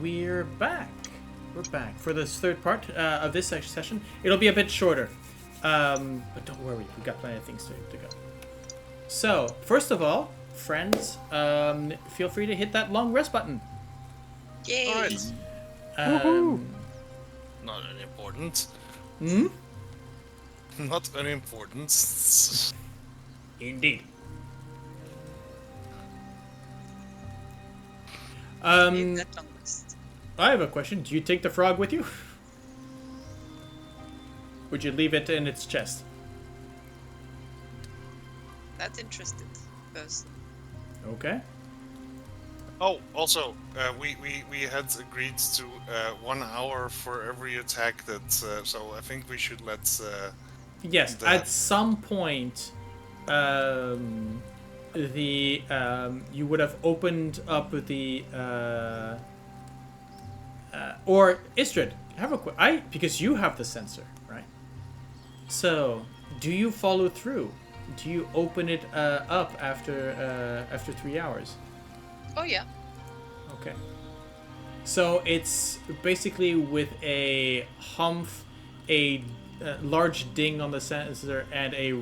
we're back. We're back for this third part of this session. It'll be a bit shorter, but don't worry, we've got plenty of things to go. So, first of all, friends, feel free to hit that long rest button. Yay! All right. Not unimportant. Hmm? Not unimportant. Indeed. Leave that long rest. I have a question. Do you take the frog with you? Would you leave it in its chest? Not interested. First. Okay. Oh, also, we had agreed to 1 hour for every attack that. So I think we should let. Yes, at some point, you would have opened up the or Ysdred, have a because you have the sensor, right? So, do you follow through? Do you open it up after 3 hours? Oh yeah. Okay. So it's basically with a humph, a large ding on the sensor, and a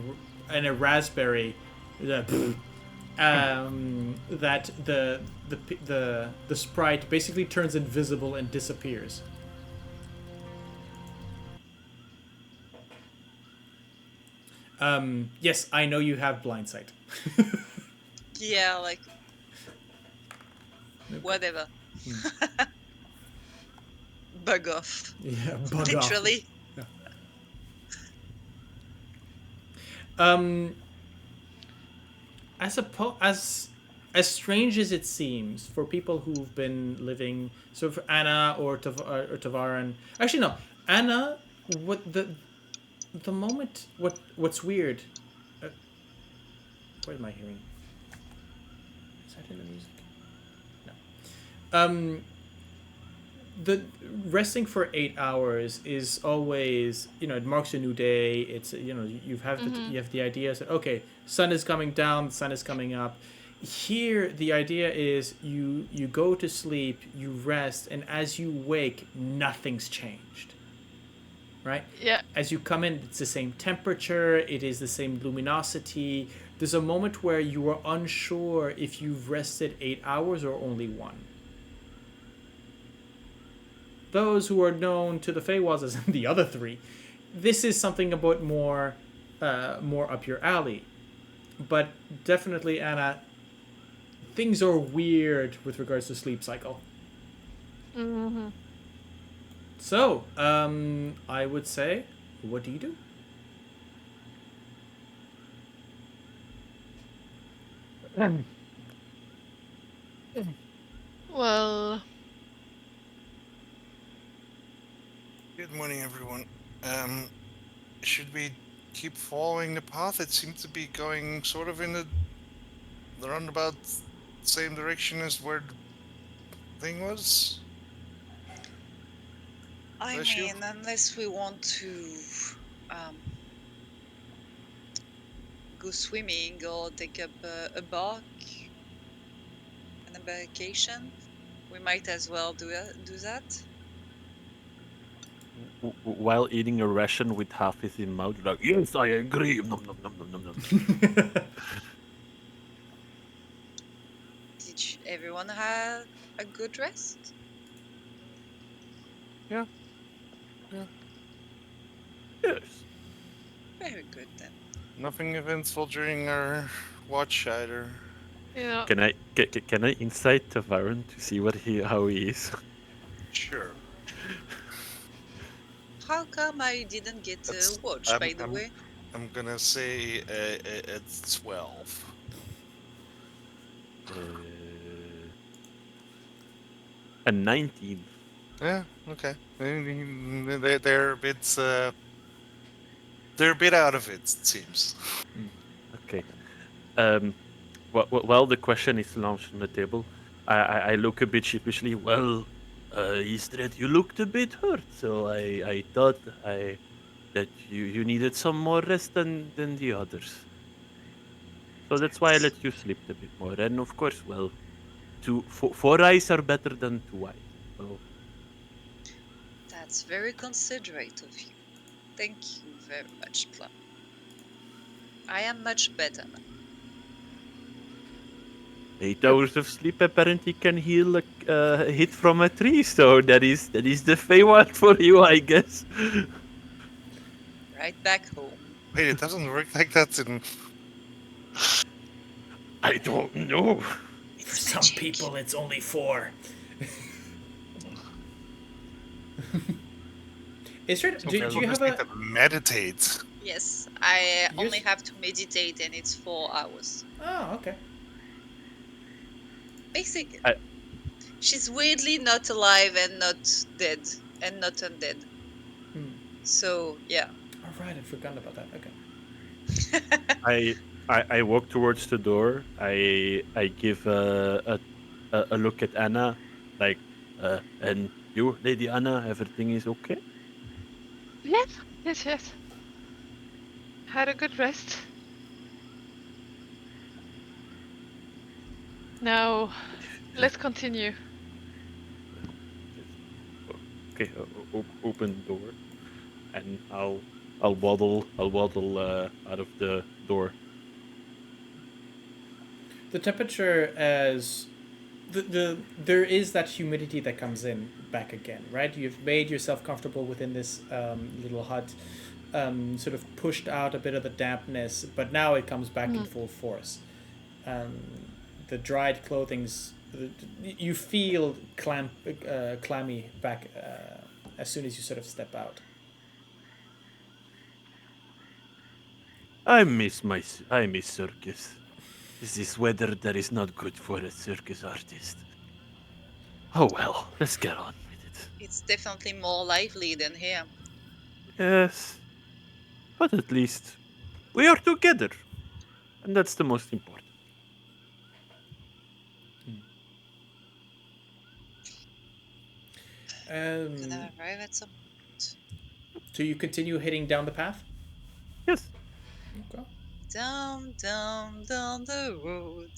raspberry that the sprite basically turns invisible and disappears. Yes, I know you have blind sight. Yeah, like whatever. Bug off. Yeah, bug off. Literally. As strange as it seems for people who've been living, so for Anna or Tavaren, actually no, Anna, the moment what's weird. What am I hearing? Is that in the music? No. The resting for 8 hours is always, it marks a new day. It's, you have the idea that, okay, sun is coming down, sun is coming up. Here, the idea is you go to sleep, you rest, and as you wake, nothing's changed. Right? Yeah. As you come in, it's the same temperature, it is the same luminosity. There's a moment where you are unsure if you've rested 8 hours or only 1. Those who are known to the Feywilds as the other 3, this is something about more up your alley. But definitely, Anna, things are weird with regards to sleep cycle. Mm-hmm. So, I would say, what do you do? Well, Good morning, everyone. Should we keep following the path? It seemed to be going sort of in the roundabout same direction as where the thing was. I Bless you. mean, unless we want to go swimming or take up a bark, an embarkation, we might as well do that. While eating a ration with half his in mouth, like, yes, I agree. Nom, nom, nom, nom, nom, nom. Did everyone have a good rest? Yes. Very good then. Nothing eventful during our watch either. yeah. Can I insight Tavaren to see how he is? Sure. How come I didn't get That's- a watch, I'm- by the I'm- way? I'm gonna say it's 12. A 19. Yeah. Okay. They're a bit. They're a bit out of it seems. Okay. Well, the question is launched on the table. I look a bit sheepishly. Well, Ysdred, you looked a bit hurt, so I thought that you needed some more rest than the others. So that's why I let you sleep a bit more. And of course, well, 4 eyes are better than 2 eyes. Oh, That's very considerate of you. Thank you very much, Plum. I am much better now. 8 hours of sleep apparently can heal a hit from a tree, so that is the Feywild for you, I guess. Right back home. Wait, it doesn't work like that in. I don't know. For It's some magic. people, it's only 4. Ysdred, do Okay, you we'll have just need a? to meditate. Yes, I Yours- only have to meditate and it's 4 hours. Oh, okay. Basically. I- She's weirdly not alive and not dead and not undead. So, yeah. All right, I'd forgotten about that. Okay. I walk towards the door. I give a look at Anna, like, and you, Lady Anna, everything is okay? Yes, yes, yes. Had a good rest. Now, let's continue. Okay, open door, and I'll waddle out of the door. The temperature as there is that humidity that comes in back again, right? You've made yourself comfortable within this little hut, sort of pushed out a bit of the dampness, but now it comes back in full force. The dried clothing's you feel clammy back as soon as you sort of step out. I miss circus. This weather that is not good for a circus artist. Oh well, let's get on with it. It's definitely more lively than here. Yes, but at least we are together, and that's the most important. Gonna arrive at some. So you continue heading down the path? Yes. Okay. Down, down, down the road.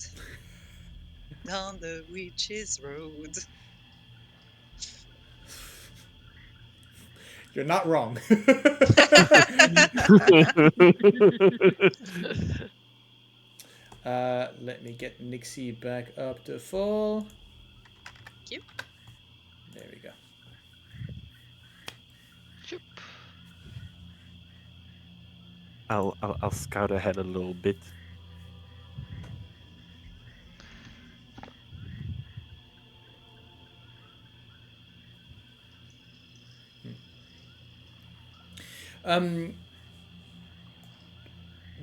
Down the witch's road. You're not wrong. Let me get Nixie back up to full. Thank you. There we go. Shoop. I'll scout ahead a little bit.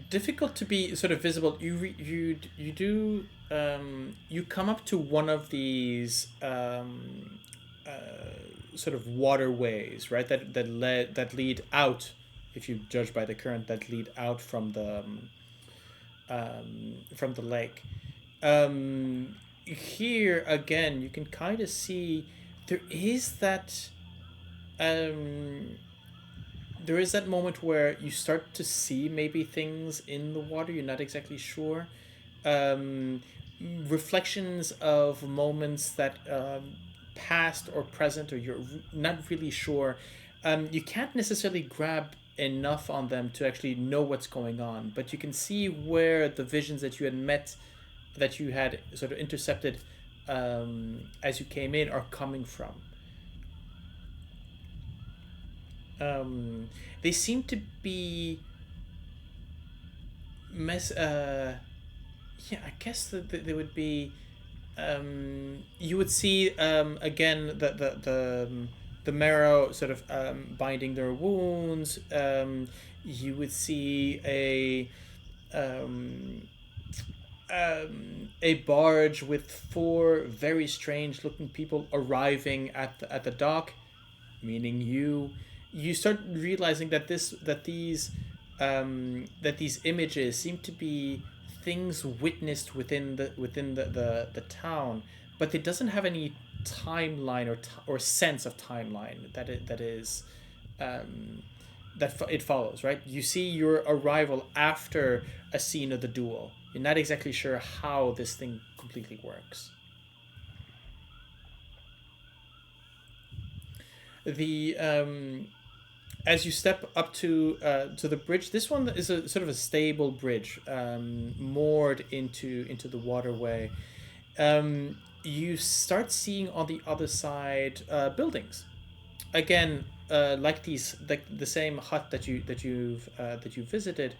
Difficult to be sort of visible. You do you come up to one of these sort of waterways, right? That lead out, if you judge by the current, that lead out from the lake. Here again, you can kind of see there is that. There is that moment where you start to see maybe things in the water. You're not exactly sure. Reflections of moments that past or present, or you're not really sure. You can't necessarily grab enough on them to actually know what's going on, but you can see where the visions that you had sort of intercepted as you came in are coming from. They seem to be I guess that they would be you would see again the marrow sort of binding their wounds. You would see a barge with 4 very strange looking people arriving at the dock, meaning you start realizing that these images seem to be things witnessed within the town, but it doesn't have any timeline or sense of timeline that it follows, right? You see your arrival after a scene of the duel. You're not exactly sure how this thing completely works. The as you step up to the bridge, this one is a sort of a stable bridge, moored into the waterway. You start seeing on the other side buildings. Again, like the same hut that you've visited.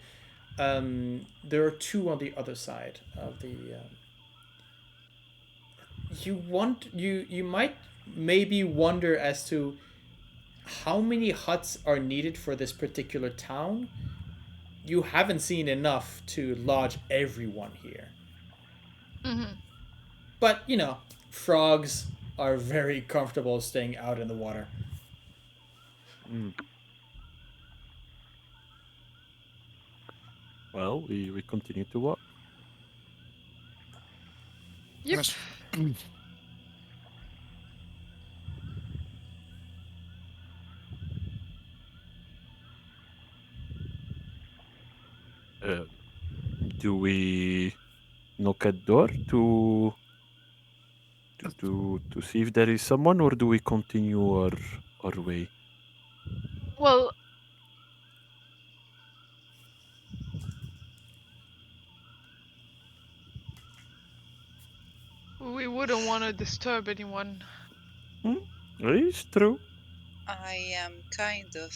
There are two on the other side of the. You might maybe wonder as to how many huts are needed for this particular town. You haven't seen enough to lodge everyone here. Mm-hmm. But, frogs are very comfortable staying out in the water. Well, we continue to walk. Yep. Yes. Do we knock at door to see if there is someone, or do we continue our way? Well, we wouldn't want to disturb anyone. It's true. I am kind of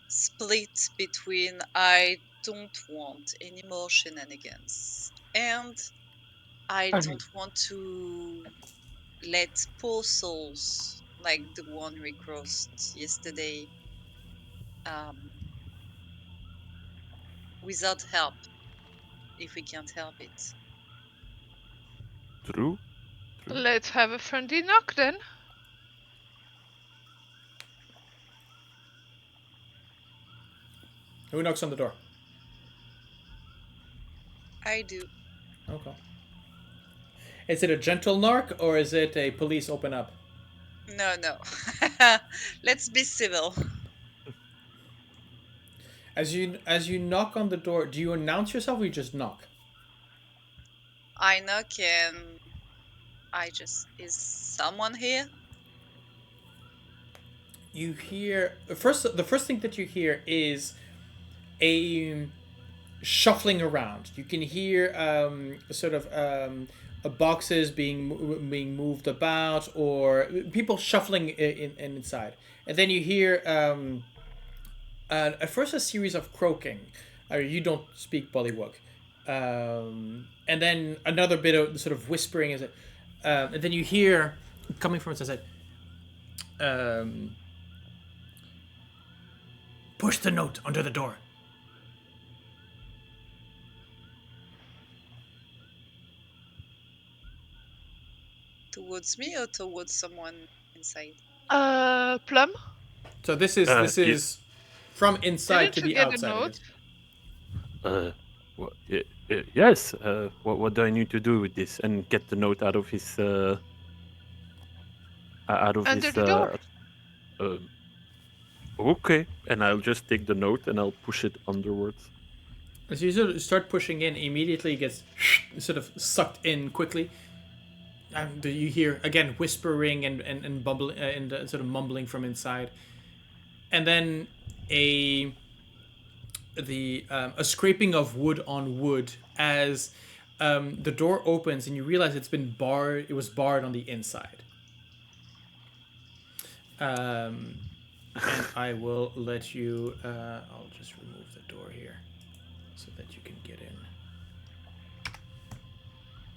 split between I don't want any more shenanigans and I don't want to let poor souls like the one we crossed yesterday without help if we can't help it. True. Let's have a friendly knock then. Who knocks on the door? I do. Okay. Is it a gentle knock or is it a police open up? No. Let's be civil. As you knock on the door, do you announce yourself or you just knock? I knock and is someone here? You hear the first thing that you hear is a shuffling around. You can hear boxes being moved about or people shuffling inside, and then you hear at first a series of croaking. You don't speak Bullywug, and then another bit of sort of whispering as it, and then you hear coming from inside. Push the note under the door. Towards me or towards someone inside? Plum? So this is from inside Didn't to you the get outside. a note? Yes. What do I need to do with this and get the note out of his? Out of Under his. the door. Okay, and I'll just take the note and I'll push it underwards. As you sort of start pushing in, immediately it gets sort of sucked in quickly. And you hear again whispering and bubbling and sort of mumbling from inside, and then a scraping of wood on wood as the door opens and you realize it's been barred. It was barred on the inside. And I will let you. I'll just remove the door here so that you can get in.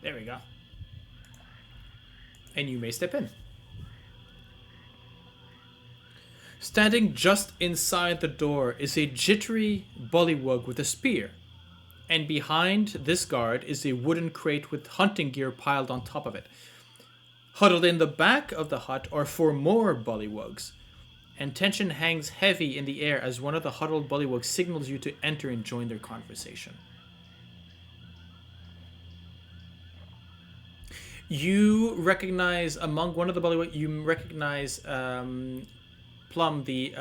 There we go. And you may step in. Standing just inside the door is a jittery bullywug with a spear, and behind this guard is a wooden crate with hunting gear piled on top of it. Huddled in the back of the hut are 4 more bullywugs, and tension hangs heavy in the air as one of the huddled bullywugs signals you to enter and join their conversation. You recognize among one of the bullywugs, you recognize Plum, the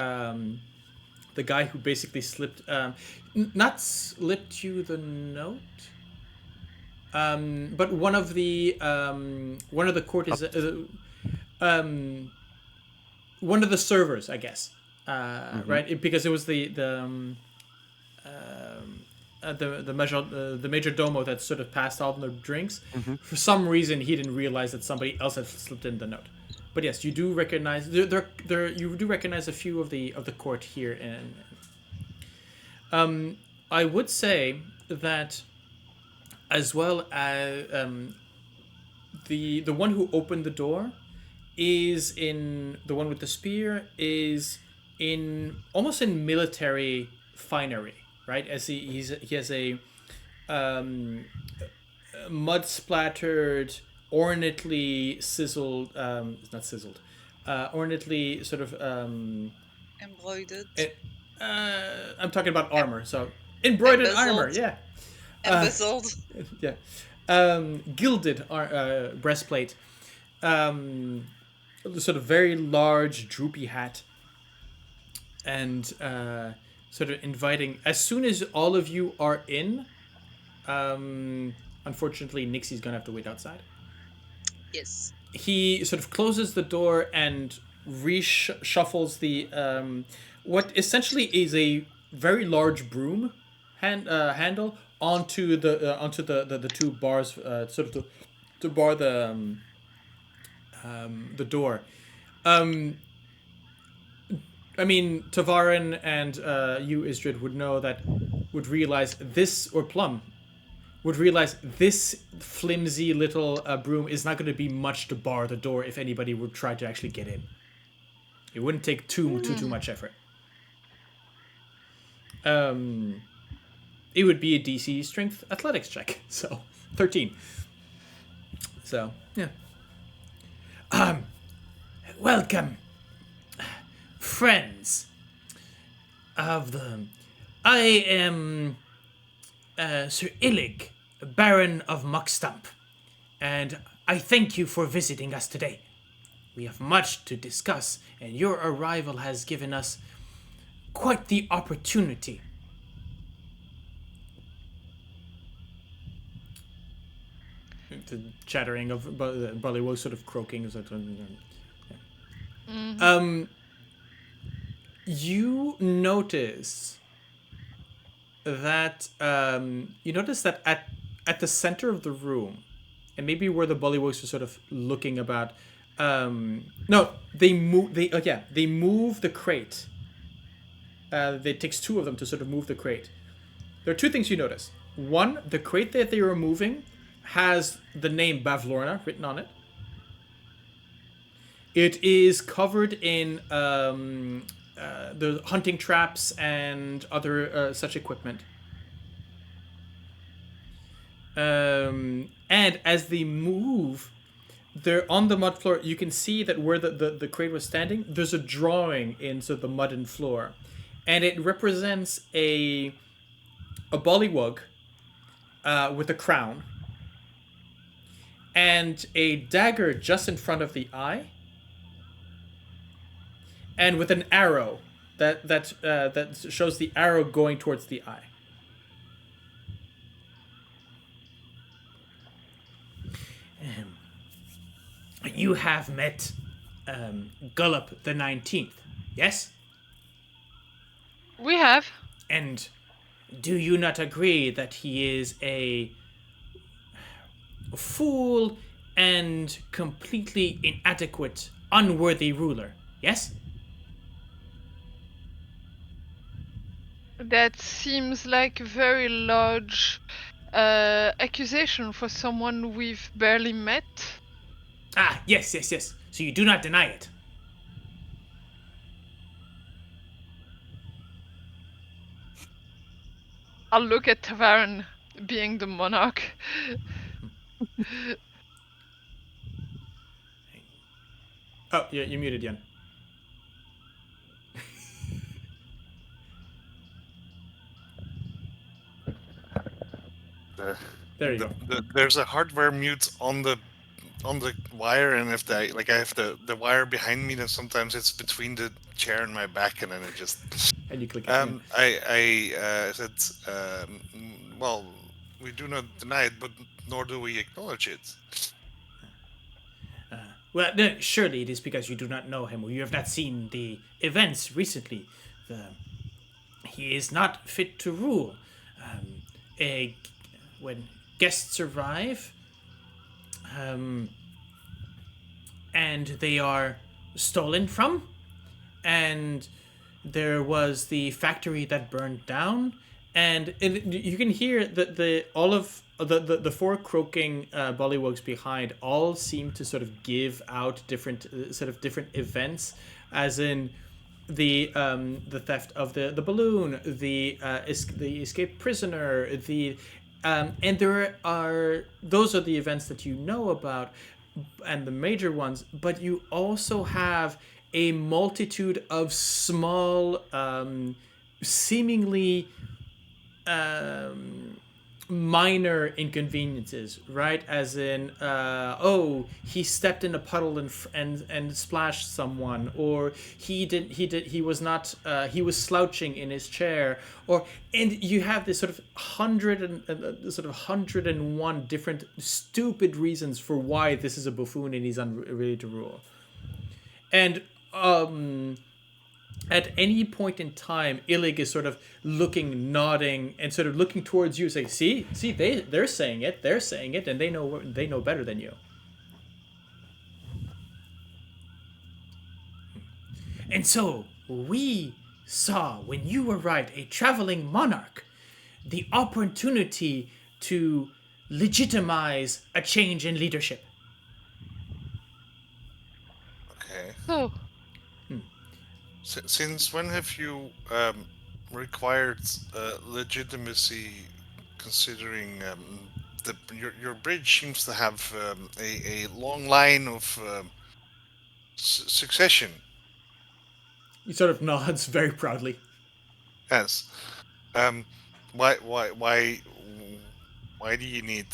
guy who basically slipped, not slipped you the note, but one of the courtesans, one of the servers, I guess, right? Because it was the major domo that sort of passed all the drinks. For some reason, he didn't realize that somebody else had slipped in the note. But yes, you do recognize you do recognize a few of the court here, and I would say that as well as the one who opened the door is in the one with the spear is in almost in military finery, right? As he has a mud splattered, ornately sizzled, not sizzled, ornately sort of Embroidered. I'm talking about armor, so embroidered armor, Embezzled. yeah, Embezzled. yeah, gilded breastplate, sort of very large droopy hat, and sort of inviting. As soon as all of you are in, unfortunately, Nixie's gonna have to wait outside. Yes. He sort of closes the door and reshuffles the what essentially is a very large broom handle onto the two bars, sort of to bar the door. I mean, Tavaren and you, Ysdred, would realize this, or Plum would realize this flimsy little broom is not going to be much to bar the door if anybody would try to actually get in. It wouldn't take too much effort. It would be a DC strength athletics check, so 13. So yeah. Welcome, friends of the. I am Sir Illig, Baron of Muckstump, and I thank you for visiting us today. We have much to discuss, and your arrival has given us quite the opportunity. The chattering of Bullywug sort of croaking. You notice that at the center of the room, and maybe where the Bullywugs are sort of looking about. No, they move. They move the crate. It takes two of them to sort of move the crate. There are two things you notice. One, the crate that they are moving has the name Bavlorna written on it. It is covered in the hunting traps and other such equipment. And as they move, they're on the mud floor. You can see that where the crate was standing, there's a drawing into the mud and floor. And it represents a Bullywug with a crown and a dagger just in front of the eye, and with an arrow that shows the arrow going towards the eye. You have met Gullop the 19th, yes? We have. And do you not agree that he is a fool and completely inadequate, unworthy ruler, yes? That seems like a very large accusation for someone we've barely met. Ah, yes. So you do not deny it. I'll look at Tavaren being the monarch. Oh, yeah, you're muted, Yen. There you go. There's a hardware mute on the wire, and if I have the wire behind me, then sometimes it's between the chair and my back, and then it just. And you click it. I said, well, we do not deny it, but nor do we acknowledge it. Well, no, surely it is because you do not know him or you have not seen the events recently. He is not fit to rule. Um, a, when guests arrive, and they are stolen from, and there was the factory that burned down, and you can hear that the four croaking bullywugs behind all seem to sort of give out different different events, as in the theft of the balloon, the escaped prisoner, and there are those are the events that you know about, and the major ones. But you also have a multitude of small, seemingly minor inconveniences, right? As in, he stepped in a puddle and splashed someone, or he was not he was slouching in his chair, and you have this sort of 101 different stupid reasons for why this is a buffoon and he's unready to rule, and at any point in time, Illig is sort of looking, nodding, and sort of looking towards you, saying, "See, they're saying it, and they know better than you." And so we saw when you arrived a traveling monarch, the opportunity to legitimize a change in leadership. Okay. Oh, Since when have you required legitimacy, considering your bridge seems to have a long line of succession? He sort of nods very proudly. Yes. Why do you need?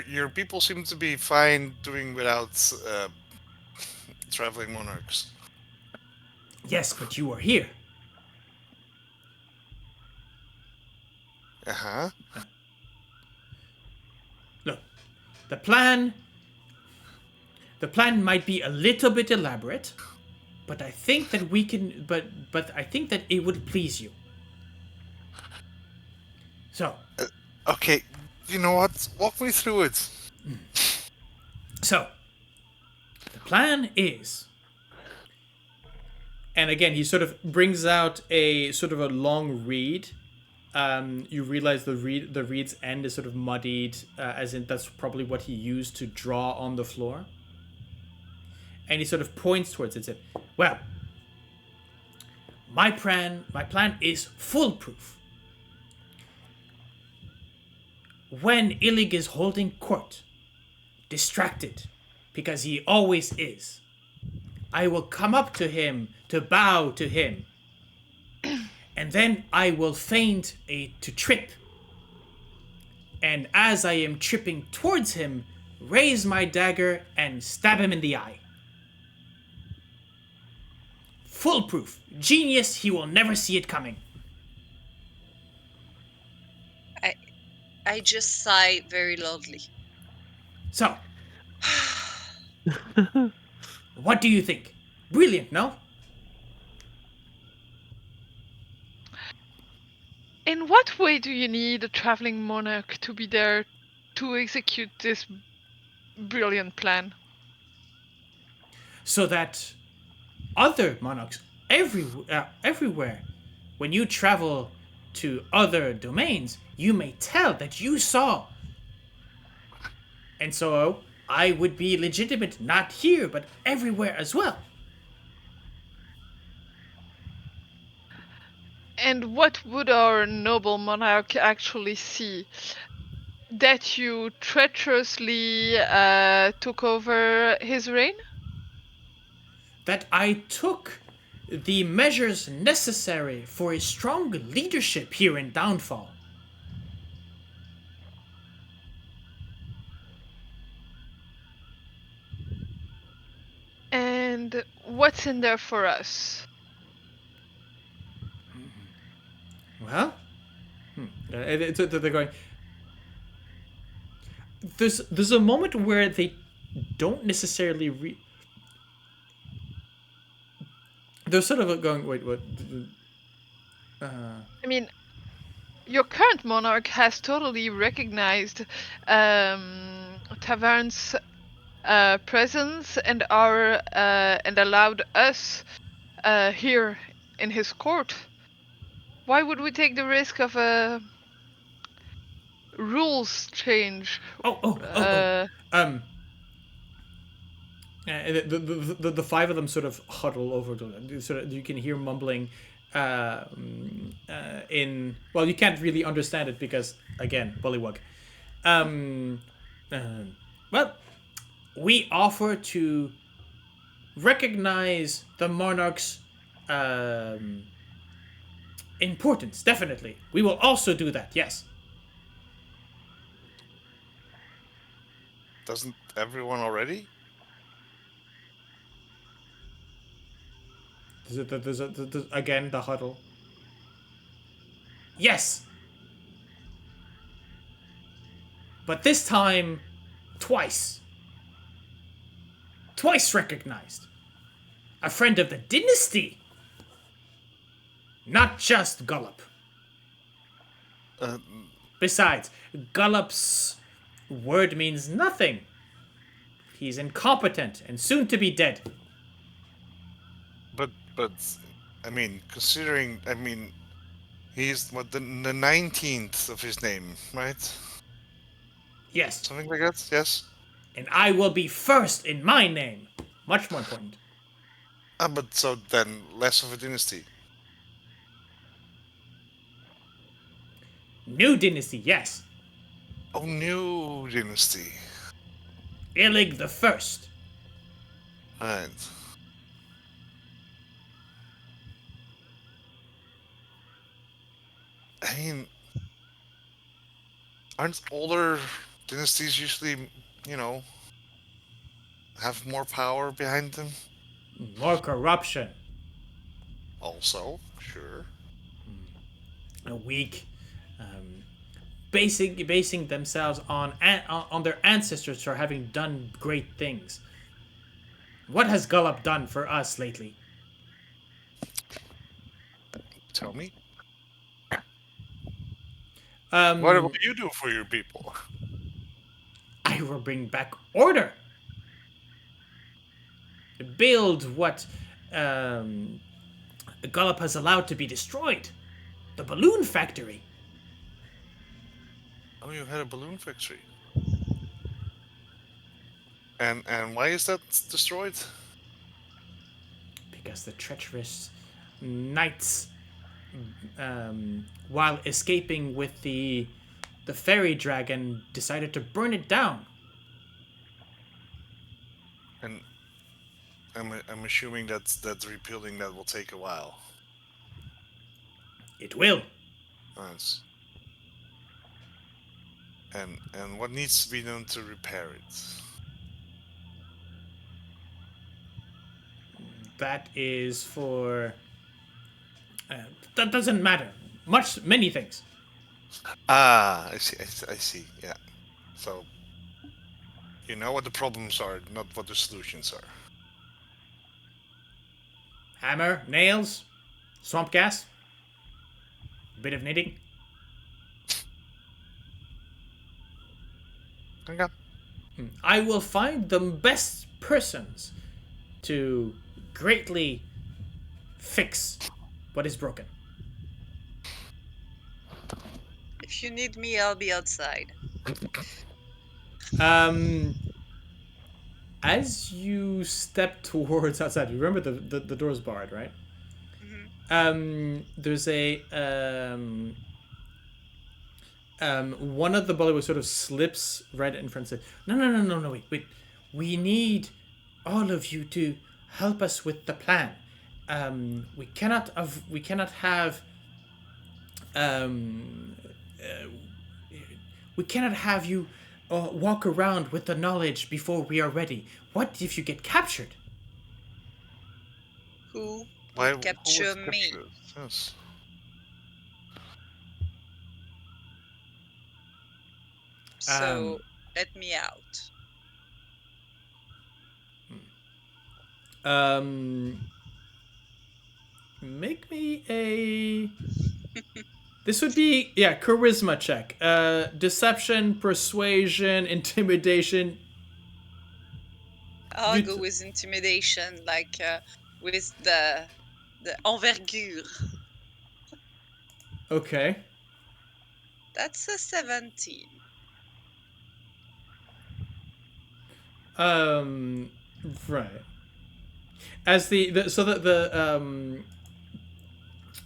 Your people seem to be fine doing without traveling monarchs. Yes, but you are here. Uh-huh. Look, the plan might be a little bit elaborate, but I think that we can but I think that it would please you. So, Okay, you know what? Walk me through it. So, the plan is, and again, he sort of brings out a sort of a long reed. You realize the reed's end is sort of muddied, as in that's probably what he used to draw on the floor. And he sort of points towards it and said, "Well, my plan is foolproof. When Illig is holding court, distracted, because he always is, I will come up to him to bow to him, and then I will feign to trip. And as I am tripping towards him, raise my dagger and stab him in the eye. Foolproof. Genius, he will never see it coming." I just sigh very loudly. So, what do you think? Brilliant, no? in what way do you need a traveling monarch to be there to execute this brilliant plan? So that other monarchs everywhere, when you travel to other domains, you may tell that you saw. And so I would be legitimate not here, but everywhere as well. And what would our noble monarch actually see? That you treacherously took over his reign? That I took the measures necessary for a strong leadership here in Downfall. And what's in there for us? Well, they're going. there's a moment where they don't necessarily they're sort of going, wait, what? I mean, your current monarch has totally recognized Tavaren's presence and and allowed us here in his court. Why would we take the risk of a rules change? Oh. The five of them sort of huddle over to them. Sort of, you can hear mumbling well, you can't really understand it because, again, bullywug. Well, we offer to recognize the monarch's importance, definitely. We will also do that, yes. Doesn't everyone already? There's again, the huddle. Yes! But this time, twice. Twice recognized. A friend of the dynasty. Not just Gullop. Besides, Gullop's word means nothing. He's incompetent and soon to be dead. But I mean, considering, he's what the 19th of his name, right? Yes. Something like that. Yes. And I will be first in my name. Much more important. But so then less of a dynasty. New dynasty, yes. Oh, new dynasty. Illig the First. Right. I mean, aren't older dynasties usually, have more power behind them? More corruption. Also, sure. A weak, basing themselves on their ancestors for having done great things. What has Gullop done for us lately? Tell me. What will you do for your people? I will bring back order. Build what Gullop has allowed to be destroyed. The balloon factory. Oh, you had a balloon factory. And why is that destroyed? Because the treacherous knights, while escaping with the fairy dragon, decided to burn it down. And I'm assuming that rebuilding that will take a while. It will. Nice. And what needs to be done to repair it? That is for. That doesn't matter. Many things. Ah, I see. Yeah. So, you know what the problems are, not what the solutions are. Hammer, nails, swamp gas, a bit of knitting. Okay. I will find the best persons to greatly fix what is broken. If you need me, I'll be outside. As you step towards outside, remember the door's barred, right? Mm-hmm. There's a one of the bullies sort of slips right in front and says, No, wait. We need all of you to help us with the plan. We cannot have you walk around with the knowledge before we are ready. What if you get captured? Who Why would capture me? Yes. So Let me out. Make me a. This would be charisma check. Deception, persuasion, intimidation. I'll You go t- with intimidation, like with the envergure. Okay. That's a 17. Right. As the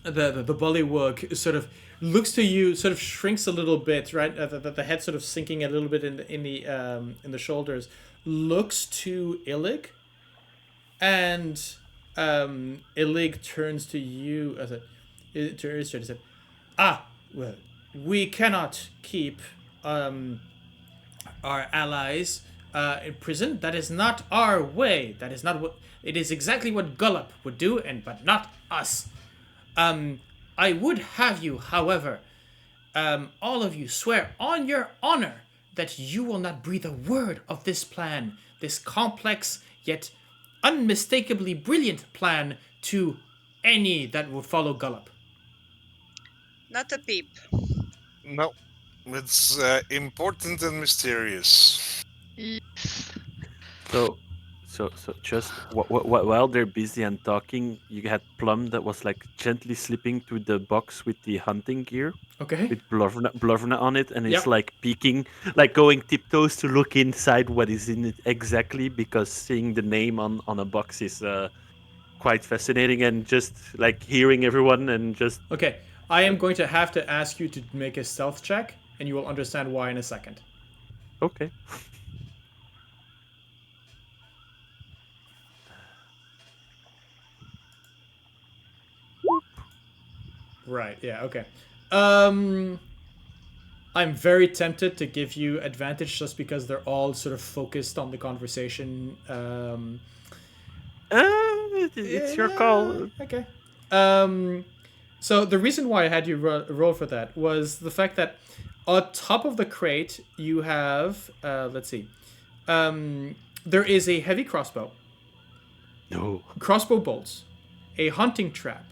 bullywug sort of looks to you, sort of shrinks a little bit, right? The head sort of sinking a little bit in the shoulders. Looks to Illig, and Illig turns to you as to Ysdred and said, "Ah, well, we cannot keep our allies in prison. That is not our way. That is not what. It is exactly what Gullop would do, but not us. I would have you, however, all of you swear on your honor that you will not breathe a word of this plan, this complex yet unmistakably brilliant plan, to any that would follow Gullop." Not a peep. No, it's important and mysterious. Yes. So just while they're busy and talking, you had Plum that was like gently slipping to the box with the hunting gear Okay. with Blovna on it, and Yep. it's like peeking, like going tiptoes to look inside what is in it exactly, because seeing the name on a box is quite fascinating, and just like hearing everyone and just Okay. I am going to have to ask you to make a stealth check, and you will understand why in a second. okay. Right. Yeah. Okay. I'm very tempted to give you advantage just because they're all sort of focused on the conversation. It's your call. Okay. So the reason why I had you roll for that was the fact that on top of the crate you have, let's see, there is a heavy crossbow, crossbow bolts, a hunting trap,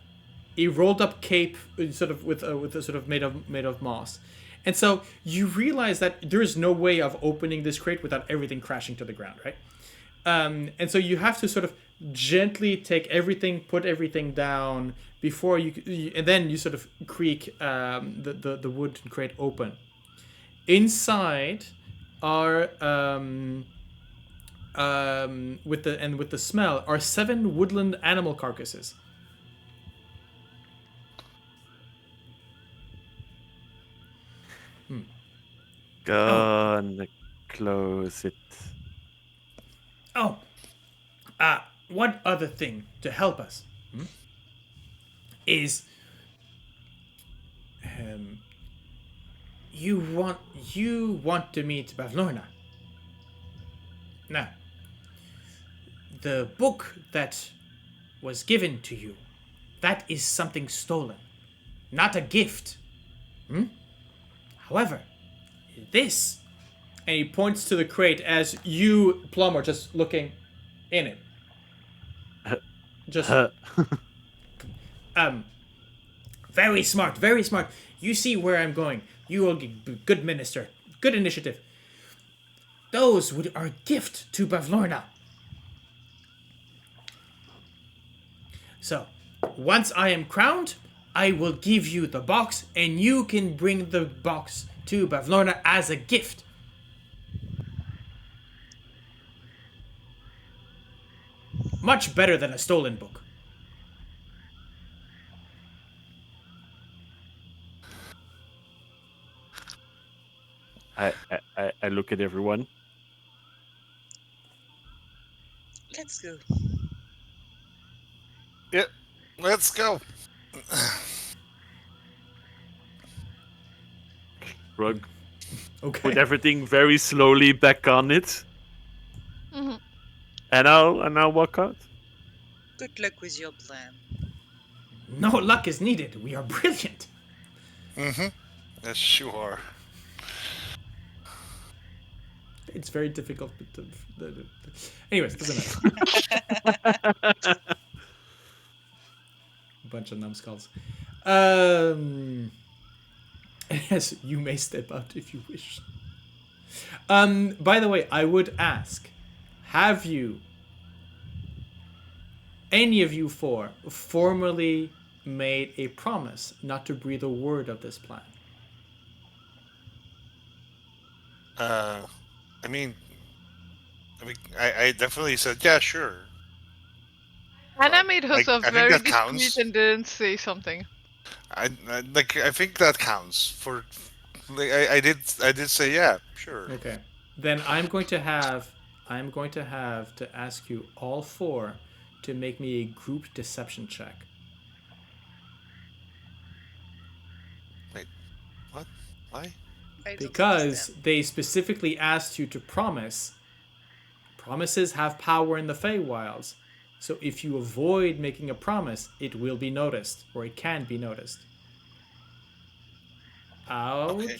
a rolled up cape, sort of with a sort of made of moss, and so you realize that there is no way of opening this crate without everything crashing to the ground, right? And so you have to sort of gently take everything, put everything down before and then you sort of creak the wooden crate open. Inside are with the smell are 7 woodland animal carcasses. Gonna close it. Oh, one other thing to help us is you want to meet Bavlorna. Now, the book that was given to you, that is something stolen, not a gift. However, this, and he points to the crate as you, Plum, are just looking in it. Just very smart, very smart. You see where I'm going. You will get good minister, good initiative. Those are a gift to Bavlorna. So, once I am crowned, I will give you the box, and you can bring the box to Bavlorna as a gift. Much better than a stolen book. I look at everyone. Let's go. Yep, let's go. Rug. Okay. Put everything very slowly back on it. Mm-hmm. And I'll walk out. Good luck with your plan. No luck is needed. We are brilliant. Mm-hmm. Yes, you are. It's very difficult. Anyways, doesn't matter. A bunch of numbskulls. Yes, you may step out if you wish. By the way, I would ask, have you, any of you four, formally made a promise not to breathe a word of this plan? I mean, I definitely said, yeah, sure. Anna made herself I think very that discreet counts. and didn't say something. I think that counts for. Like, I did say, yeah, sure. Okay. Then I'm going to have to ask you all four to make me a group deception check. Wait, what? Why? I don't Because understand. they specifically asked you to promise. Promises have power in the Feywilds. So if you avoid making a promise, it will be noticed, or it can be noticed. Ouch. Okay.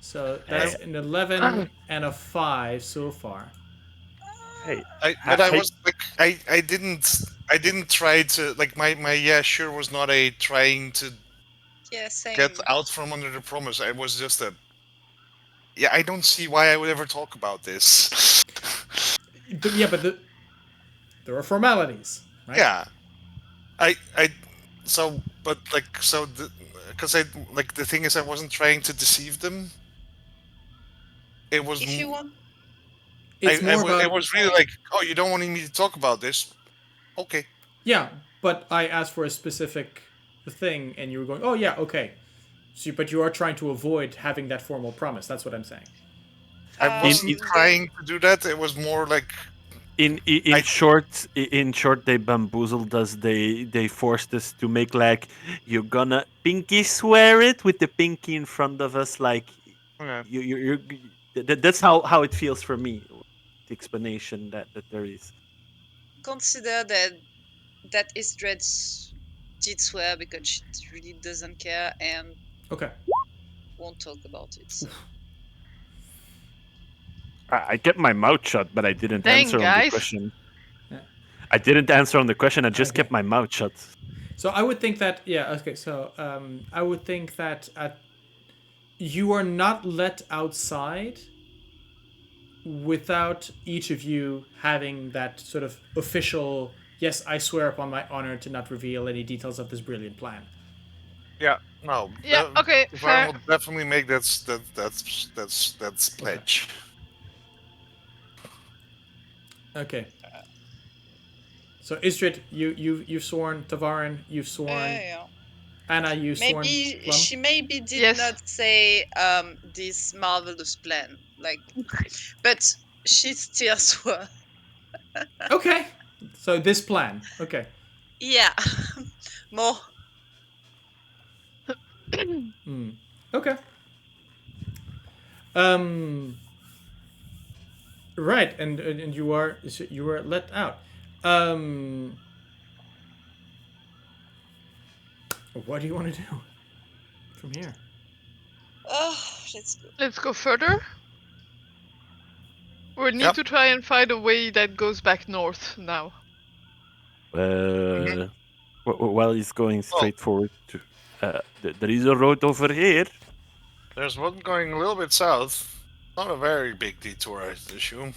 So that's an 11 and a 5 so far. Hey, But I was like, I didn't try to like my yeah sure was not a trying to Yeah, same. get out from under the promise. I was just a yeah. I don't see why I would ever talk about this. But yeah, but there are formalities, right? Yeah, I so but like so because I like the thing is I wasn't trying to deceive them. It was If you want, It's more about it was really like, oh, you don't want me to talk about this? Okay. yeah, but I asked for a specific thing, and you were going, oh yeah, okay. So, but you are trying to avoid having that formal promise. That's what I'm saying. I wasn't trying to do that. It was more like in short, they bamboozled us. They forced us to make like you're gonna pinky swear it with the pinky in front of us, like okay. that's how it feels for me. The explanation that there is. consider that Ysdred did swear because she really doesn't care and Okay. won't talk about it. So. I kept my mouth shut, but I didn't Dang, answer on guys. the question. Yeah. I didn't answer on the question. I just Okay. kept my mouth shut. So I would think that okay. So I would think that you are not let outside without each of you having that sort of official. Yes, I swear upon my honor to not reveal any details of this brilliant plan. Yeah. No. Yeah, okay, I fair. will definitely make that's pledge. Okay. So Ysdred, you've sworn. Tavaren, you've sworn. Yeah. Anna, you sworn. Maybe Plum? she maybe did Yes. not say this marvelous plan, like, but she still swore. Okay. So this plan. Okay. Yeah, more. Okay. Right, and you are let out. What do you want to do from here? Oh, let's go. Let's go further. We need Yep. to try and find a way that goes back north now. Well, he's going straight forward to. There is a road over here. There's one going a little bit south. Not a very big detour, I assume.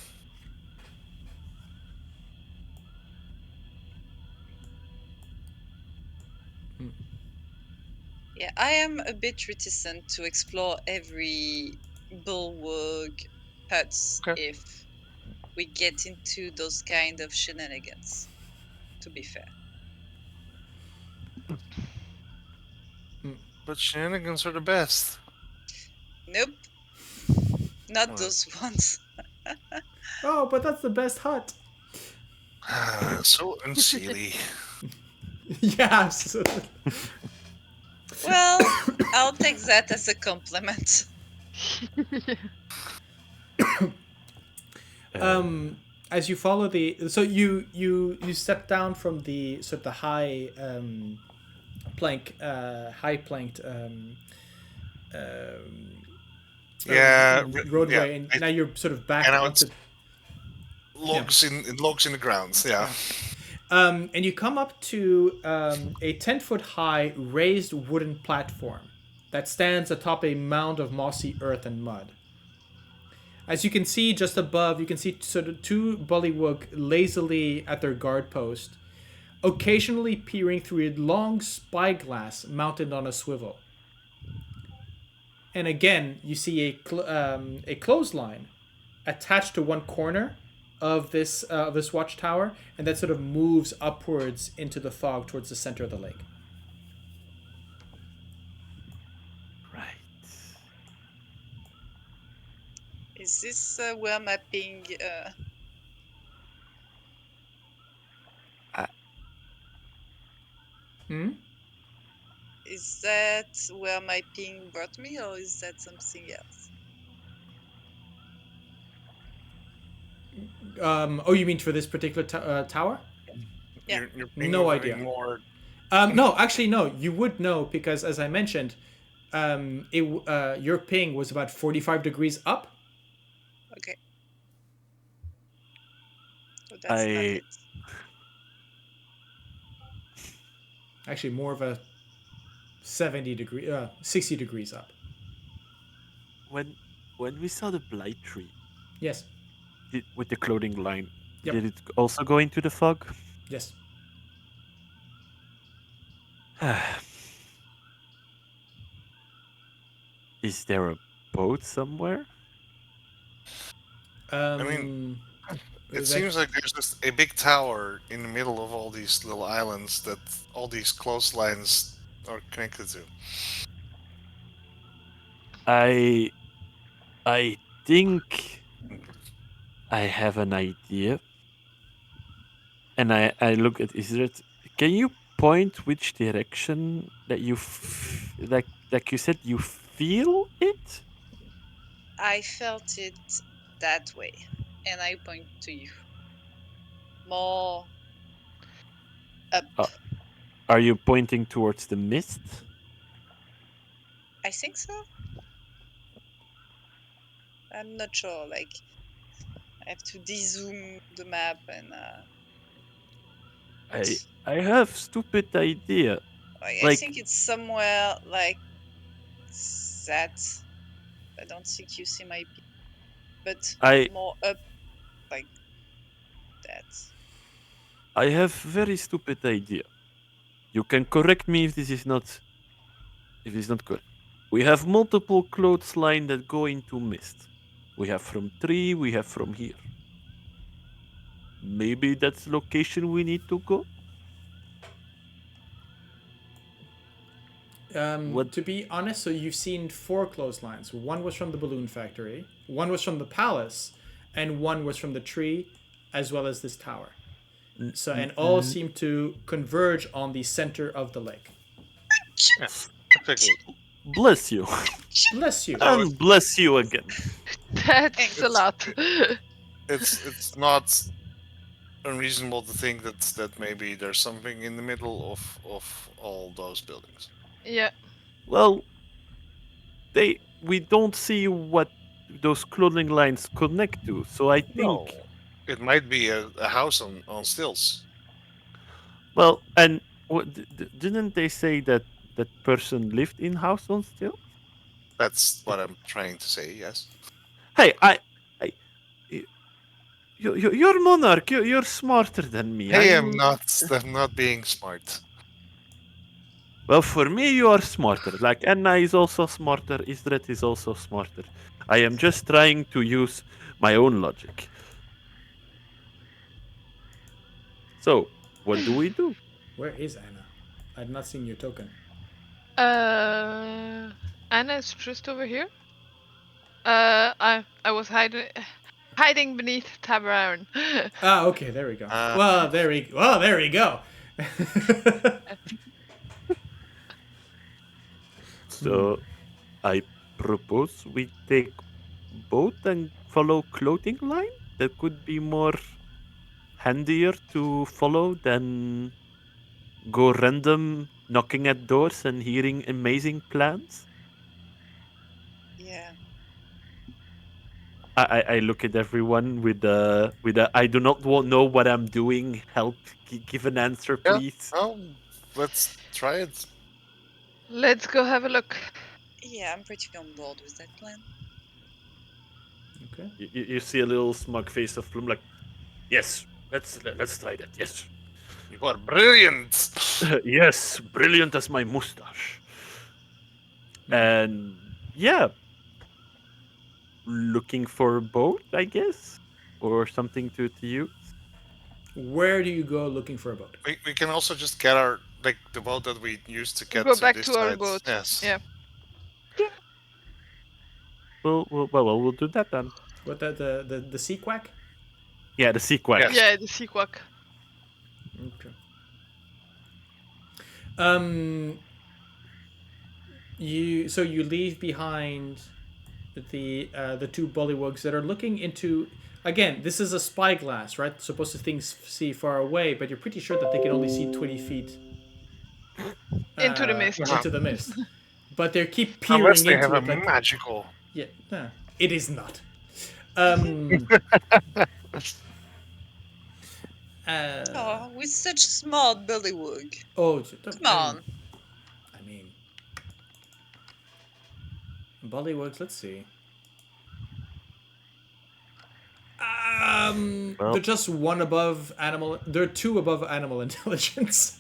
Yeah, I am a bit reticent to explore every bulwark huts if we get into those kind of shenanigans, to be fair. But shenanigans are the best. Nope. Not those ones. Oh, but that's the best hut. So unseelie. Yeah, absolutely. Well, I'll take that as a compliment. As you follow so you step down from the sort of the high planked roadway, and now you're sort of back onto logs in the ground. Yeah. And you come up to a 10-foot high raised wooden platform that stands atop a mound of mossy earth and mud. As you can see just above, you can see sort of two bullywug lazily at their guard post, occasionally peering through a long spyglass mounted on a swivel. And again, you see a clothesline attached to one corner of this watchtower, and that sort of moves upwards into the fog towards the center of the lake. Right. Is this where mapping? Is that where my ping brought me, or is that something else? You mean for this particular tower? Yeah. Your ping No was idea. more... No, actually, no. You would know because, as I mentioned, your ping was about 45 degrees up. Okay. So that's not it. Actually, more of a 60 degrees up. When we saw the blight tree, Yes. with the clothing line, Yep. did it also go into the fog? Yes. Is there a boat somewhere? It seems like there's just a big tower in the middle of all these little islands that all these clotheslines are connected to. I think I have an idea. And I look at Ysdred. Can you point which direction that you like you said you feel it? I felt it that way, and I point to you. More up. Are you pointing towards the mist? I think so. I'm not sure. Like, I have to de-zoom the map and. I have stupid idea. I think it's somewhere like that. I don't think you see my P, but more up like that. I have very stupid idea. You can correct me if this is not correct. We have multiple clothesline that go into mist. We have from tree, we have from here. Maybe that's the location we need to go? To be honest, so you've seen 4 clotheslines. One was from the balloon factory, one was from the palace, and one was from the tree, as well as this tower. So, and all seem to converge on the center of the lake. Bless you. Bless you. And bless you again. That's a lot. It's not unreasonable to think that maybe there's something in the middle of all those buildings. Yeah. Well, we don't see what those clothing lines connect to, so I think... No, it might be a house on stilts. Well, and didn't they say that person lived in house on stilts? That's what I'm trying to say, yes. Hey, you're monarch. You're smarter than me. Hey, I'm not being smart. Well, for me, you are smarter. Like, Anna is also smarter. Ysdred is also smarter. I am just trying to use my own logic. So, what do we do? Where is Anna? I've not seen your token. Anna is just over here. I was hiding beneath Tavaren. Okay, there we go. Well, there we go. So, I propose we take boat and follow clothing line. That could be more handier to follow than go random knocking at doors and hearing amazing plans. Yeah. I look at everyone with a I do not know what I'm doing. Help, give an answer, Yeah. please. Well, let's try it. Let's go have a look. Yeah, I'm pretty on board with that plan. Okay. You see a little smug face of Plum, like, yes, let's try that. Yes, You are brilliant. yes, brilliant as my mustache. And yeah, looking for a boat, I guess, or something to use. Where do you go looking for a boat? We can also just get our the boat that we used to get Go to back this to our side. boat. Yes. Yeah. We'll do that then. What the sea quack? Yeah, the sea quack. Yes. Yeah, the sea quack. Okay. You leave behind the two bullywugs that are looking into. Again, this is a spyglass, right? Supposed to see far away, but you're pretty sure that they can only see 20 feet Into the mist. Into the mist. But they keep peering Unless they into have it. a magical. Yeah, no, it is not. Oh, with such smart bullywug. Oh, Come on. I mean, bullywugs. Let's see. Well. They're just one above animal. They're two above animal intelligence.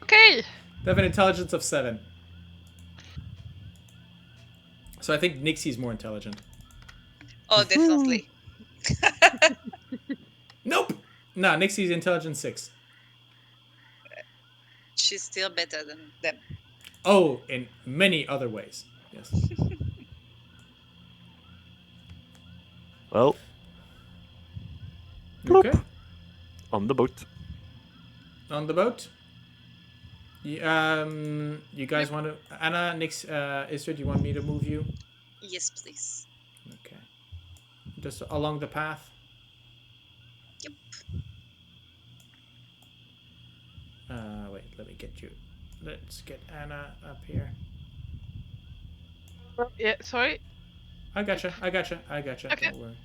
Okay. They have an intelligence of 7. So I think Nixie's more intelligent. Oh, definitely. Nope. Nah, Nixie's intelligence 6. She's still better than them. Oh, in many other ways. Yes. Well, Okay. on the boat. On the boat. You guys want to Anna, Nix, Ysdred, you want me to move you? Yes, please. Okay. Just along the path. Yep. Wait, let me get you. Let's get Anna up here. Yeah, sorry. I gotcha. Okay. Don't worry.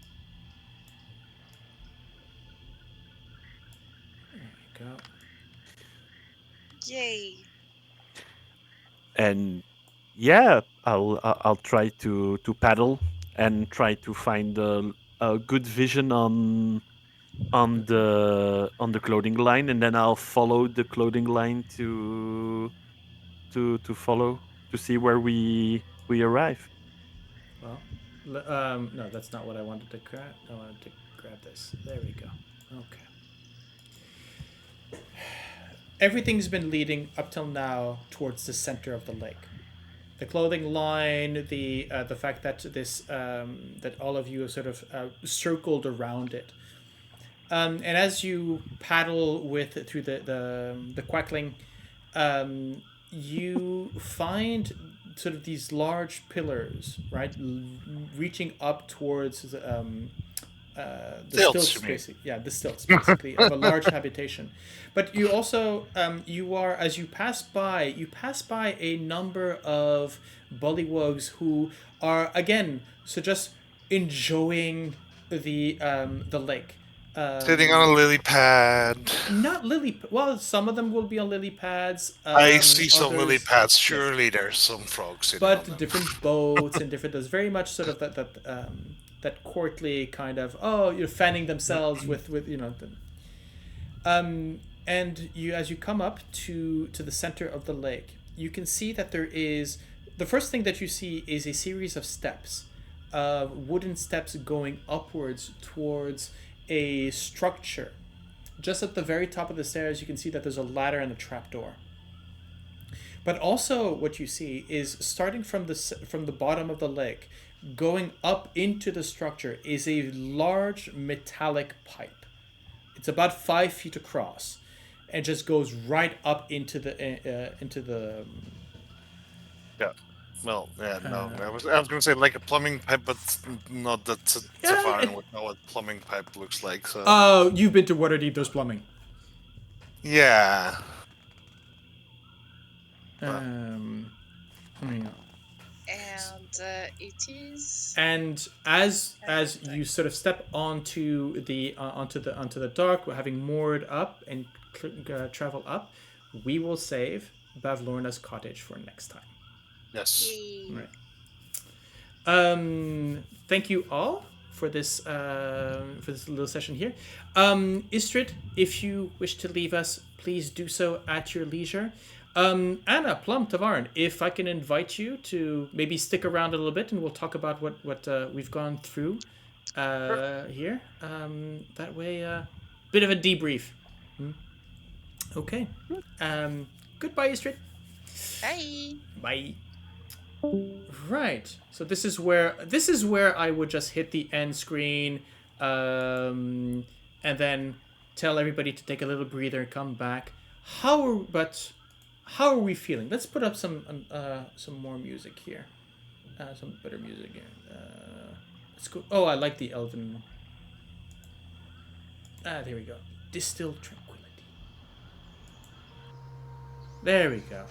There you go. Yay. And yeah, I'll try to paddle and try to find a good vision on the clothing line, and then I'll follow the clothing line to follow to see where we arrive. Well, no, that's not what I wanted to grab. I wanted to grab this. There we go. Okay. Everything's been leading up till now towards the center of the lake. The clothing line, the fact that that all of you have sort of circled around it, and as you paddle through the quackling, you find sort of these large pillars, right, reaching up towards the Stilts, stilts, you mean? basically. Yeah, the stilts, basically, of a large habitation. But you also, as you pass by a number of bullywugs who are, again, so just enjoying the lake. Sitting on a lily pad. Not lily. Well, some of them will be on lily pads. I see some others- lily pads. Surely there's some frogs sitting on but them. different boats and different. There's very much sort of that courtly kind of you're fanning themselves with and you as you come up to the center of the lake, you can see that there is the first thing that you see is a series of steps, wooden steps going upwards towards a structure. Just at the very top of the stairs, you can see that there's a ladder and a trapdoor. But also what you see is starting from the bottom of the lake, going up into the structure is a large metallic pipe. It's about 5 feet across, and just goes right up into the Yeah. Well, yeah, no. I was gonna say like a plumbing pipe, but not that Tavaren would know what plumbing pipe looks like. So. Oh, you've been to Waterdeep. There's plumbing. Yeah. Hang on. And it is. And as you sort of step onto the dock, having moored up and travel up, we will save Bavlorna's cottage for next time. Yes. Yay. Right. Thank you all for this little session here. Ysdred, if you wish to leave us, please do so at your leisure. Anna, Plum, Tavaren, if I can invite you to maybe stick around a little bit, and we'll talk about what we've gone through here. That way, bit of a debrief. Okay. Goodbye, Ysdred. Bye. Bye. Right. So this is where I would just hit the end screen, and then tell everybody to take a little breather and come back. How are we feeling? Let's put up some more music here, some better music here. Let's go. Oh, I like the Elven. There we go. Distilled tranquility. There we go.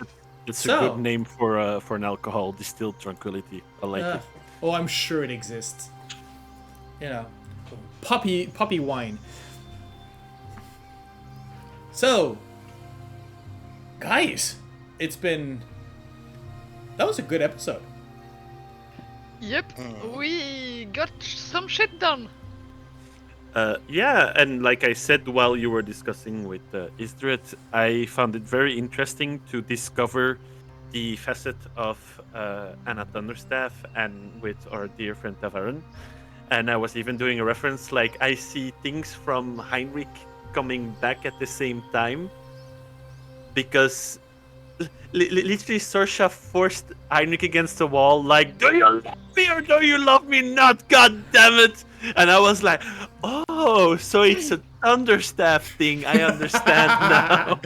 It's a good name for an alcohol, distilled tranquility. I like it. Oh, I'm sure it exists. You know, puppy wine. So, guys, that was a good episode. Yep, we got some shit done. Yeah, and like I said while you were discussing with Ysdred, I found it very interesting to discover the facet of Anna Thunderstaff and with our dear friend Tavaren. And I was even doing a reference, like I see things from Heinrich coming back at the same time. Because literally Sorcerer forced Heinrich against the wall, like, do you love me or do you love me not? God damn it! And I was like, oh, so it's a Thunderstaff thing. I understand now.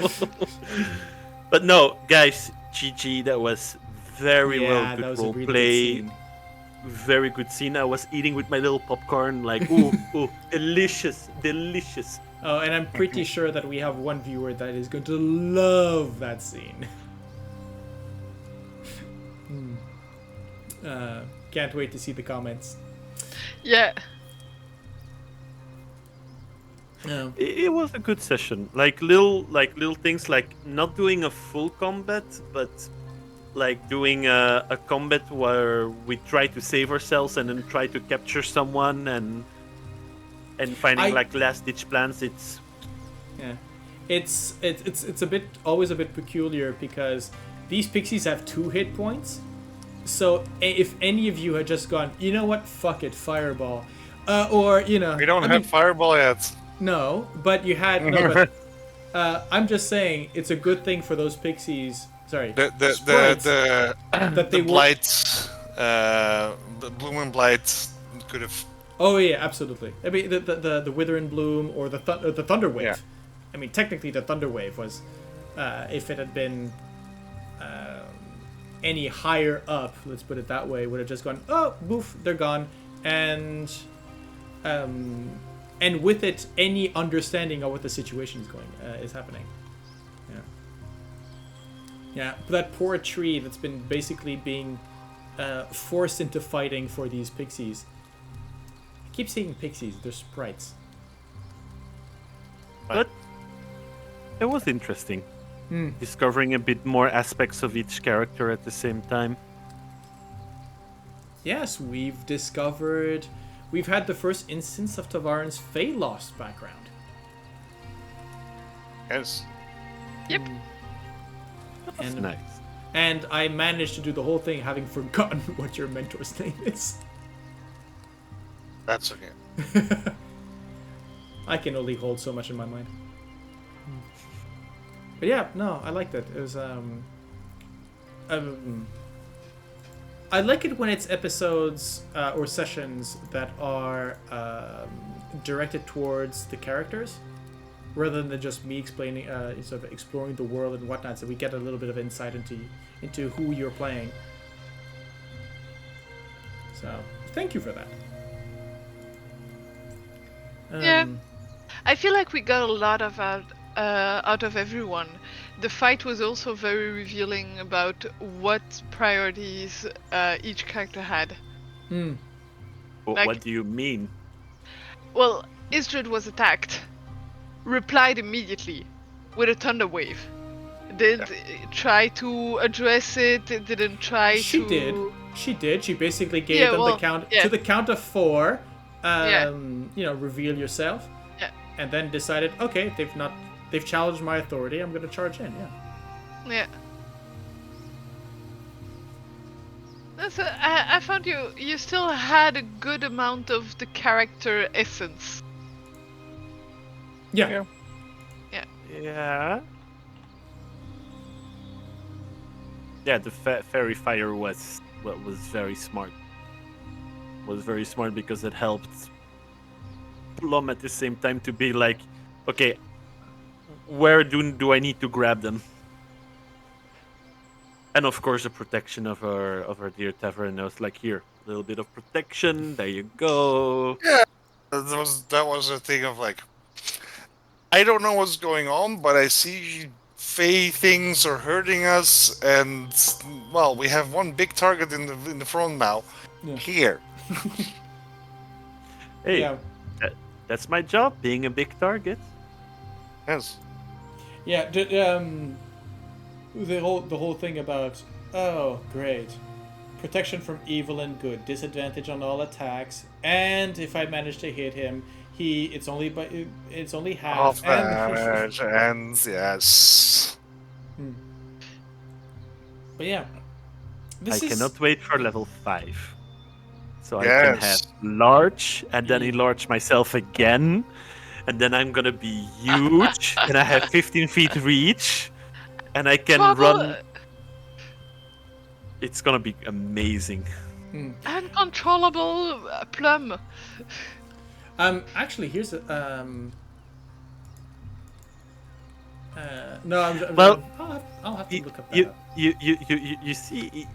But no, guys, GG, that was very well good roleplay. Very good scene. I was eating with my little popcorn, like, ooh, delicious. Oh, and I'm pretty sure that we have one viewer that is going to love that scene. Can't wait to see the comments. Yeah. It was a good session. Like little things, like not doing a full combat, but like doing a combat where we try to save ourselves and then try to capture someone and finding like last ditch plans. It's always a bit peculiar because these pixies have 2 hit points. So if any of you had just gone, you know what, fuck it, fireball, or you know, we don't have fireball yet. No, but you had. I'm just saying it's a good thing for those pixies. Sorry, the blights, the bloom and blight could have. Oh yeah, absolutely. I mean the wither and bloom or the thunder wave. Yeah. I mean technically the thunder wave was, if it had been any higher up, let's put it that way, would have just gone, oh, boof, they're gone, and with it, any understanding of what the situation is happening. Yeah, that poor tree that's been basically being forced into fighting for these pixies. I keep saying pixies, they're sprites. But it was interesting. Discovering a bit more aspects of each character at the same time. Yes, we've had the first instance of Tavaren's Fey Lost background. Yes. Yep. That's nice. And I managed to do the whole thing having forgotten what your mentor's name is. That's okay. I can only hold so much in my mind. But yeah, no, I liked it. It was I like it when it's episodes or sessions that are directed towards the characters, rather than just me explaining, sort of exploring the world and whatnot. So we get a little bit of insight into who you're playing. So thank you for that. Yeah, I feel like we got a lot of out of everyone. The fight was also very revealing about what priorities each character had. What do you mean? Well, Ysdred was attacked, replied immediately with a thunder wave. Didn't try to address it, didn't try She to... did. She basically gave them the count to the count of 4. Reveal yourself. Yeah. And then decided, okay, they've challenged my authority. I'm gonna charge in. Yeah. I found you still had a good amount of the character essence. Yeah. Yeah, the fairy fire was very smart. Was very smart because it helped Plum at the same time to be like, okay, where do I need to grab them? And of course, the protection of our dear Tavaren. I was like, here, a little bit of protection. There you go. Yeah, that was a thing of like, I don't know what's going on, but I see Fey things are hurting us, and well, we have one big target in the front now. Yeah. Here. Hey, yeah. That's my job, being a big target. Yes. Yeah. The whole thing about, oh great, protection from evil and good, disadvantage on all attacks, and if I manage to hit him, it's only half damage, and yes. But yeah, I cannot wait for level 5. So I can have large, and then enlarge myself again, and then I'm gonna be huge, and I have 15 feet reach, and I can run. It's gonna be amazing. Uncontrollable Plum. Actually, here's a I'll have to look up that. You see,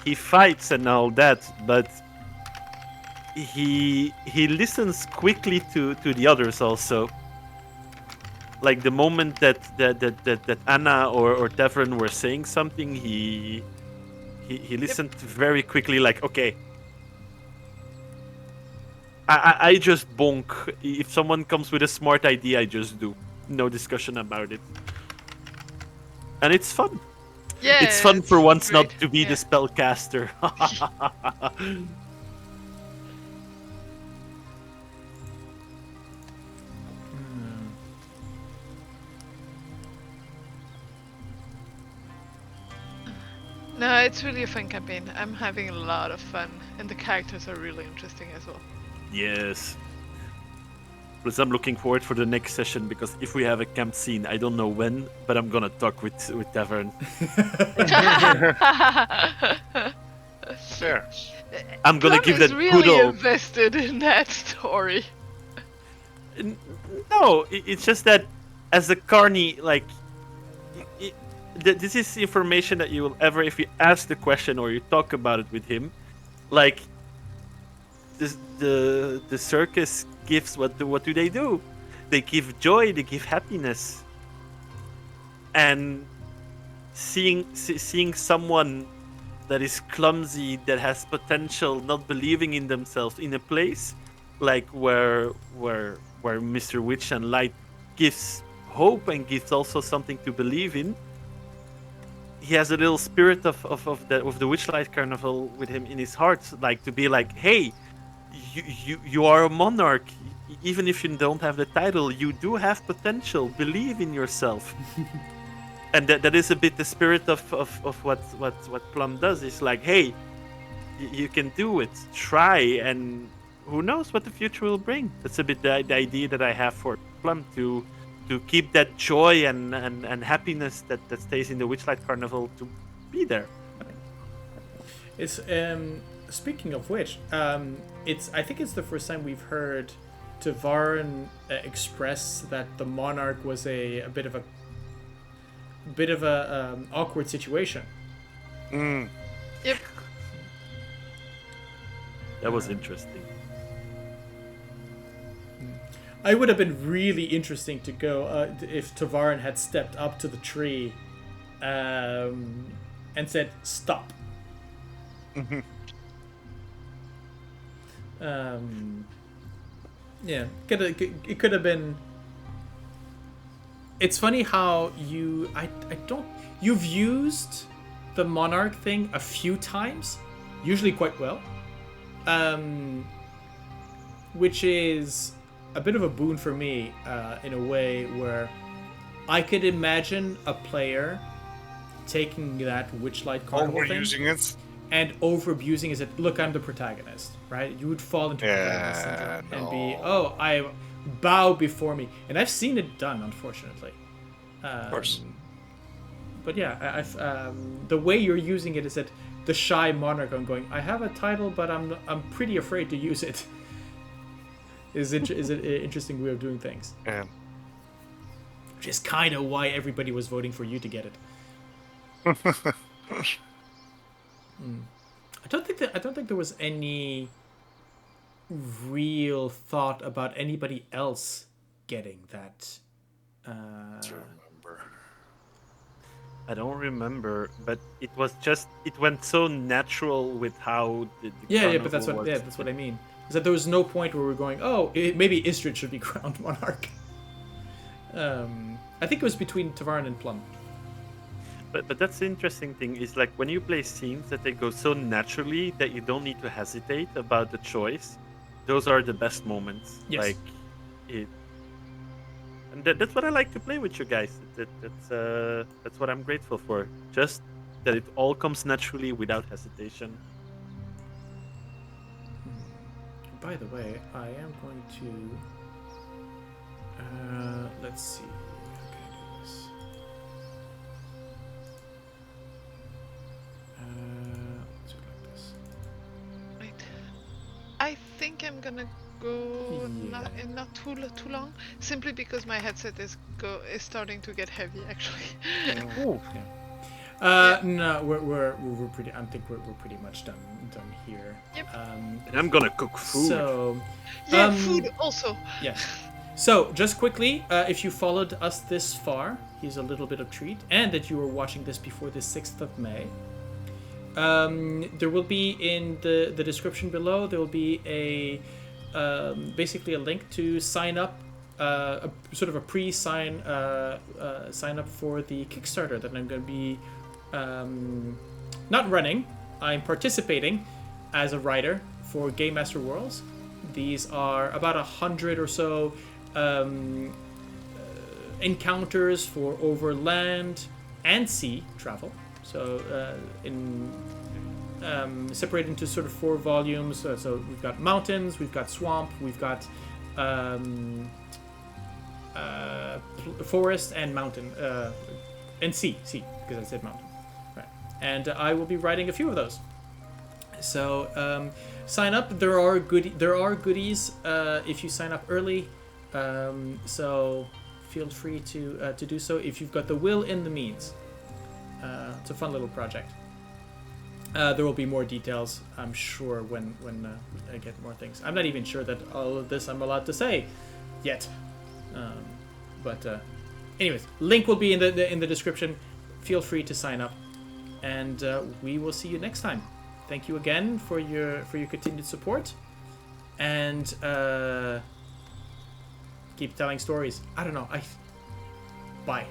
he fights and all that, but he listens quickly to the others also. Like the moment that Anna or Tavaren were saying something, he listened very quickly. Like, okay, I just bonk. If someone comes with a smart idea, I just do. No discussion about it. And it's fun. Yeah, it's fun for once great. not to be the spellcaster. No, it's really a fun campaign. I'm having a lot of fun, and the characters are really interesting as well. Yes. Plus, I'm looking forward for the next session, because if we have a camp scene, I don't know when, but I'm gonna talk with Tavaren. Sure. I'm gonna give that really good old. Invested in that story. No, it's just that as a carny, like, this is information that you will ever, if you ask the question or you talk about it with him, like, the circus gives what do they do? They give joy, they give happiness, and seeing someone that is clumsy, that has potential, not believing in themselves, in a place like where Mr. Witch and Light gives hope and gives also something to believe in. He has a little spirit of the Witchlight Carnaval with him in his heart, like to be like, hey, you are a monarch. Even if you don't have the title, you do have potential. Believe in yourself. And that is a bit the spirit of what Plum does. It's like, hey, you can do it. Try, and who knows what the future will bring. That's a bit the idea that I have for Plum, to keep that joy and happiness that stays in the Witchlight Carnival, to be there. It's speaking of which, I think it's the first time we've heard Tavaren express that the monarch was a bit of a awkward situation. Yep. That was interesting. I would have been really interesting to go if Tavaren had stepped up to the tree and said, "Stop." Yeah, it could have been. It's funny how you've used the monarch thing a few times, usually quite well, which is a bit of a boon for me in a way where I could imagine a player taking that Witchlight Carnaval thing Overusing it. and over-abusing is that, look, I'm the protagonist, right? You would fall into protagonist syndrome and be, oh, I bow before me. And I've seen it done, unfortunately. Of course. But yeah, the way you're using it is that the shy monarch, I'm going, I have a title, but I'm pretty afraid to use it. Is it an interesting way of doing things? Yeah. Which is kind of why everybody was voting for you to get it. I don't think there was any real thought about anybody else getting that. I don't remember, but it went so natural with how the yeah, but that's carnival works. that's what I mean. Is that there was no point where we're going, oh, maybe Ysdred should be crowned monarch. I think it was between Tavaren and Plum. But that's the interesting thing is like when you play scenes that they go so naturally that you don't need to hesitate about the choice. Those are the best moments. Yes. Like it, and that's what I like to play with you guys. That's what I'm grateful for. Just that it all comes naturally without hesitation. By the way, I am going to let's see. How can I do this? Let's do it like this. Wait. I think I'm gonna go not too long, simply because my headset is starting to get heavy. Actually. Oh. No, we're pretty. I think we're pretty much done here. Yep. And I'm gonna cook food. So. Food also. Yes. So, just quickly, if you followed us this far, here's a little bit of treat, and that you were watching this before the 6th of May. There will be in the description below, there will be basically a link to sign up, a sort of a pre-sign sign up for the Kickstarter that I'm going to be not running. I'm participating as a writer for Game Master Worlds. These are about 100 or so encounters for over land and sea travel. So separated into sort of 4 volumes. So we've got mountains, we've got swamp, we've got forest and mountain and sea because I said mountain. Right. And I will be writing a few of those. So sign up. There are goodies if you sign up early. So feel free to do so if you've got the will and the means. It's a fun little project. There will be more details, I'm sure, when I get more things. I'm not even sure that all of this I'm allowed to say yet. But anyways, link will be in the description. Feel free to sign up, and we will see you next time. Thank you again for your continued support, and keep telling stories. I don't know. Bye.